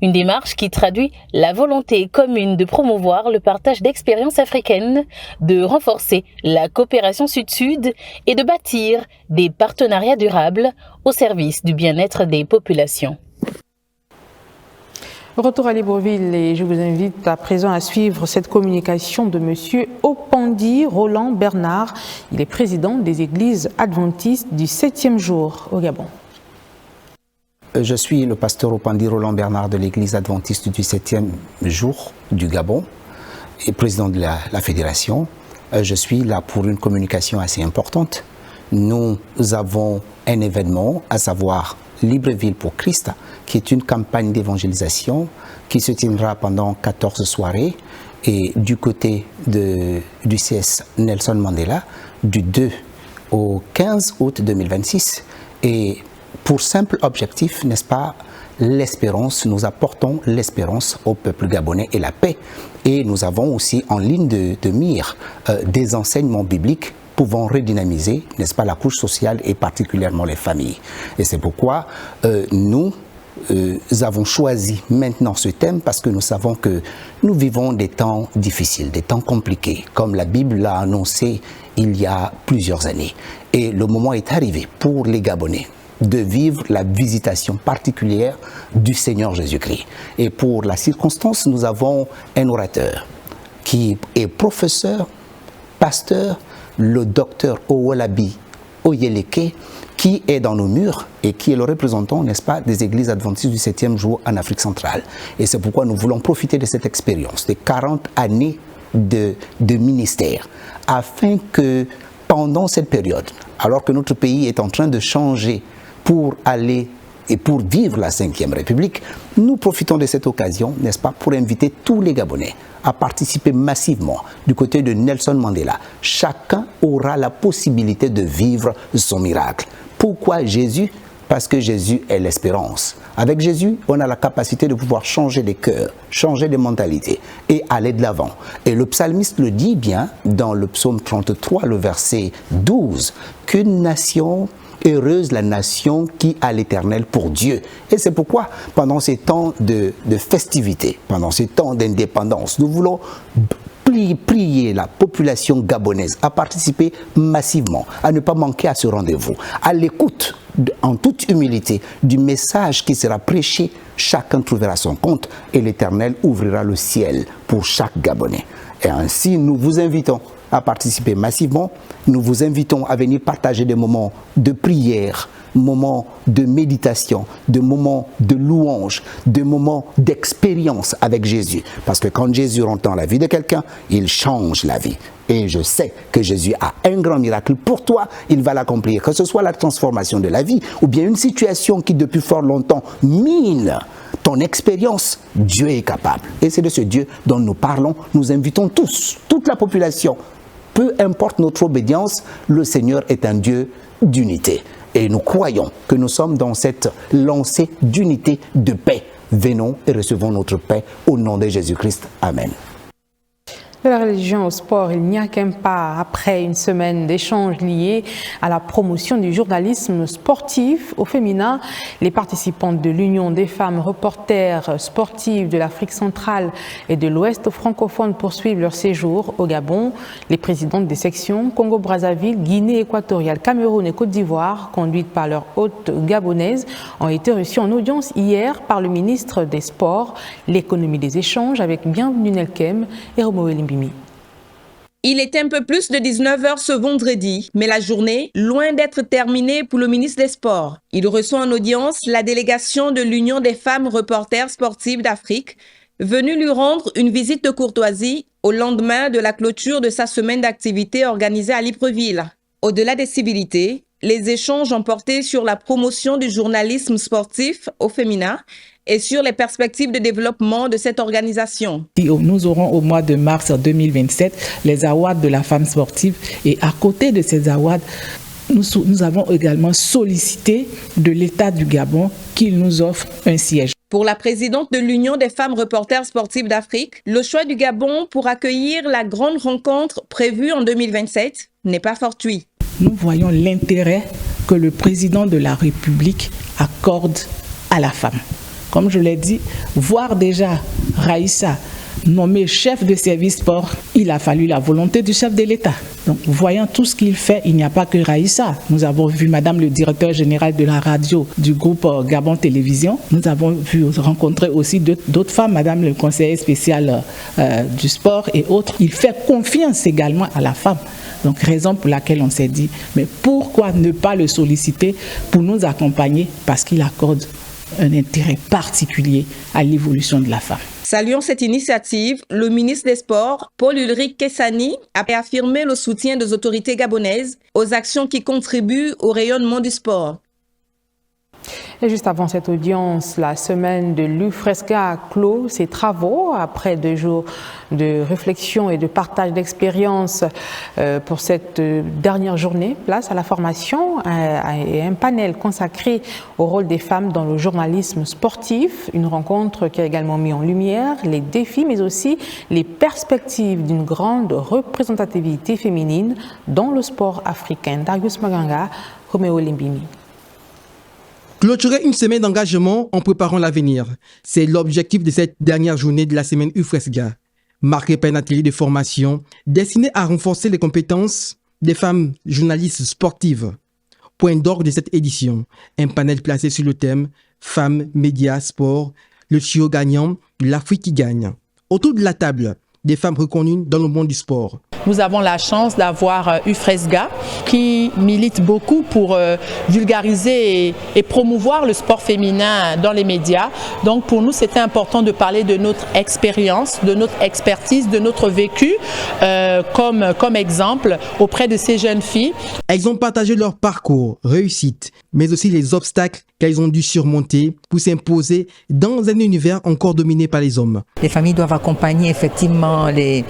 Une démarche qui traduit la volonté commune de promouvoir le partage d'expériences africaines, de renforcer la coopération sud-sud et de bâtir des partenariats durables au service du bien-être des populations. Retour à Libreville et je vous invite à présent à suivre cette communication de M. Opandi Roland Bernard. Il est président des églises adventistes du 7e jour au Gabon. Je suis le pasteur Opandi Roland Bernard de l'église adventiste du 7e jour du Gabon et président de la fédération. Je suis là pour une communication assez importante. Nous avons un événement, à savoir Libreville pour Christ, qui est une campagne d'évangélisation qui se tiendra pendant 14 soirées et du côté du CS Nelson Mandela du 2 au 15 août 2026. Et pour simple objectif, n'est-ce pas, l'espérance, nous apportons l'espérance au peuple gabonais et la paix. Et nous avons aussi en ligne de mire des enseignements bibliques pouvant redynamiser, n'est-ce pas, la couche sociale et particulièrement les familles. Et c'est pourquoi nous avons choisi maintenant ce thème parce que nous savons que nous vivons des temps difficiles, des temps compliqués, comme la Bible l'a annoncé il y a plusieurs années. Et le moment est arrivé pour les Gabonais de vivre la visitation particulière du Seigneur Jésus-Christ. Et pour la circonstance, nous avons un orateur qui est professeur, pasteur, le docteur Owolabi Oyeleke, qui est dans nos murs et qui est le représentant, n'est-ce pas, des églises adventistes du 7e jour en Afrique centrale. Et c'est pourquoi nous voulons profiter de cette expérience, de 40 années de ministère, afin que pendant cette période, alors que notre pays est en train de changer pour aller et pour vivre la 5e République, nous profitons de cette occasion, n'est-ce pas, pour inviter tous les Gabonais à participer massivement du côté de Nelson Mandela. Chacun aura la possibilité de vivre son miracle. Pourquoi Jésus? Parce que Jésus est l'espérance. Avec Jésus, on a la capacité de pouvoir changer des cœurs, changer des mentalités et aller de l'avant. Et le psalmiste le dit bien dans le psaume 33, le verset 12, qu'une nation heureuse la nation qui a l'Éternel pour Dieu. Et c'est pourquoi, pendant ces temps de festivité, pendant ces temps d'indépendance, nous voulons prier la population gabonaise à participer massivement, à ne pas manquer à ce rendez-vous, à l'écoute en toute humilité du message qui sera prêché. Chacun trouvera son compte et l'Éternel ouvrira le ciel pour chaque Gabonais. Et ainsi, nous vous invitons à participer massivement. Nous vous invitons à venir partager des moments de prière, moments de méditation, de moments de louange, de moments d'expérience avec Jésus. Parce que quand Jésus rentre dans la vie de quelqu'un, il change la vie. Et je sais que Jésus a un grand miracle pour toi, il va l'accomplir. Que ce soit la transformation de la vie ou bien une situation qui depuis fort longtemps mine ton expérience, Dieu est capable. Et c'est de ce Dieu dont nous parlons. Nous invitons tous, toute la population. Peu importe notre obédience, le Seigneur est un Dieu d'unité. Et nous croyons que nous sommes dans cette lancée d'unité, de paix. Venons et recevons notre paix au nom de Jésus-Christ. Amen. De la religion au sport, il n'y a qu'un pas après une semaine d'échanges liés à la promotion du journalisme sportif au féminin. Les participantes de l'Union des femmes reporters sportives de l'Afrique centrale et de l'Ouest francophone poursuivent leur séjour au Gabon. Les présidentes des sections Congo-Brazzaville, Guinée équatoriale, Cameroun et Côte d'Ivoire, conduites par leur hôte gabonaise, ont été reçues en audience hier par le ministre des Sports, l'économie des échanges avec Bienvenue Nelkem et Romo Elimbi. Il était un peu plus de 19h ce vendredi, mais la journée, loin d'être terminée pour le ministre des Sports. Il reçoit en audience la délégation de l'Union des femmes reporters sportives d'Afrique, venue lui rendre une visite de courtoisie au lendemain de la clôture de sa semaine d'activité organisée à Libreville. Au-delà des civilités, les échanges ont porté sur la promotion du journalisme sportif au féminin et sur les perspectives de développement de cette organisation. Nous aurons au mois de mars 2027 les awards de la femme sportive et à côté de ces awards, nous avons également sollicité de l'État du Gabon qu'il nous offre un siège. Pour la présidente de l'Union des femmes reporters sportives d'Afrique, le choix du Gabon pour accueillir la grande rencontre prévue en 2027 n'est pas fortuit. Nous voyons l'intérêt que le président de la République accorde à la femme. Comme je l'ai dit, voir déjà Raïssa nommée chef de service sport, il a fallu la volonté du chef de l'État. Donc, voyant tout ce qu'il fait, il n'y a pas que Raïssa. Nous avons vu Madame le directeur général de la radio du groupe Gabon Télévision. Nous avons vu rencontrer aussi d'autres femmes, Madame le conseiller spécial du sport et autres. Il fait confiance également à la femme. Donc, raison pour laquelle on s'est dit, mais pourquoi ne pas le solliciter pour nous accompagner? Parce qu'il accorde un intérêt particulier à l'évolution de la femme. Saluant cette initiative, le ministre des Sports, Paul-Ulrich Kessani, a affirmé le soutien des autorités gabonaises aux actions qui contribuent au rayonnement du sport. Et juste avant cette audience, la semaine de l'UFRESGA a clos ses travaux après 2 jours de réflexion et de partage d'expériences pour cette dernière journée. Place à la formation et un panel consacré au rôle des femmes dans le journalisme sportif. Une rencontre qui a également mis en lumière les défis mais aussi les perspectives d'une grande représentativité féminine dans le sport africain. Darius Maganga, Roméo Limbini. Clôturer une semaine d'engagement en préparant l'avenir, c'est l'objectif de cette dernière journée de la semaine UFRESGA, marquée par un atelier de formation destiné à renforcer les compétences des femmes journalistes sportives. Point d'orgue de cette édition, un panel placé sur le thème « Femmes, médias, sport », le trio gagnant, l'Afrique qui gagne. Autour de la table, des femmes reconnues dans le monde du sport. Nous avons la chance d'avoir UFRESGA qui milite beaucoup pour vulgariser et promouvoir le sport féminin dans les médias. Donc pour nous, c'était important de parler de notre expérience, de notre expertise, de notre vécu comme exemple auprès de ces jeunes filles. Elles ont partagé leur parcours, réussite, mais aussi les obstacles qu'elles ont dû surmonter pour s'imposer dans un univers encore dominé par les hommes. Les familles doivent accompagner effectivement les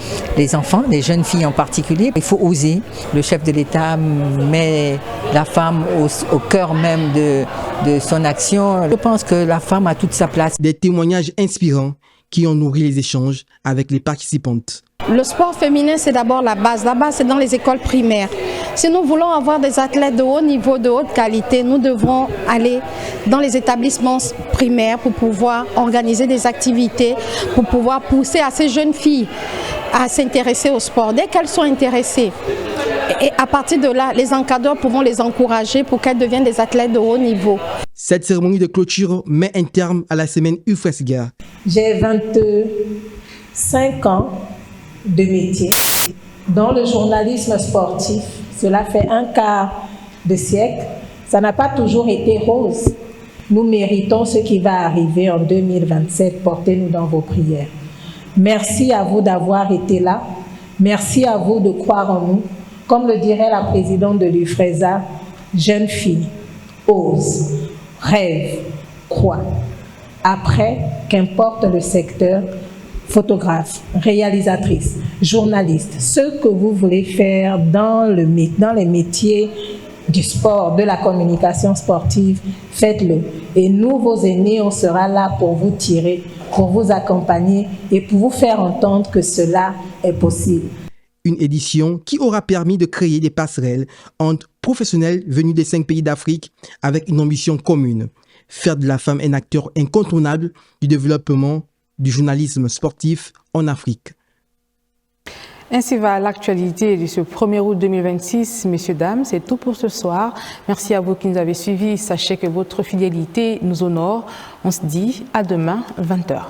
enfants, les jeunes filles en particulier. Il faut oser. Le chef de l'État met la femme au cœur même de son action. Je pense que la femme a toute sa place. Des témoignages inspirants qui ont nourri les échanges avec les participantes. Le sport féminin, c'est d'abord la base. La base, c'est dans les écoles primaires. Si nous voulons avoir des athlètes de haut niveau, de haute qualité, nous devrons aller dans les établissements primaires pour pouvoir organiser des activités, pour pouvoir pousser à ces jeunes filles à s'intéresser au sport. Dès qu'elles sont intéressées, et à partir de là, les encadreurs pourront les encourager pour qu'elles deviennent des athlètes de haut niveau. Cette cérémonie de clôture met un terme à la semaine UFRESGA. J'ai 25 ans de métier. Dans le journalisme sportif, cela fait un quart de siècle. Ça n'a pas toujours été rose. Nous méritons ce qui va arriver en 2027. Portez-nous dans vos prières. Merci à vous d'avoir été là. Merci à vous de croire en nous. Comme le dirait la présidente de l'UFRESA, jeune fille, ose, rêve, croit. Après, qu'importe le secteur, photographe, réalisatrice, journaliste, ce que vous voulez faire dans les métiers du sport, de la communication sportive, faites-le. Et nous, vos aînés, on sera là pour vous tirer, pour vous accompagner et pour vous faire entendre que cela est possible. Une édition qui aura permis de créer des passerelles entre professionnels venus des 5 pays d'Afrique avec une ambition commune. Faire de la femme un acteur incontournable du développement du journalisme sportif en Afrique. Ainsi va l'actualité de ce 1er août 2026. Messieurs, dames, c'est tout pour ce soir. Merci à vous qui nous avez suivis. Sachez que votre fidélité nous honore. On se dit à demain, 20h.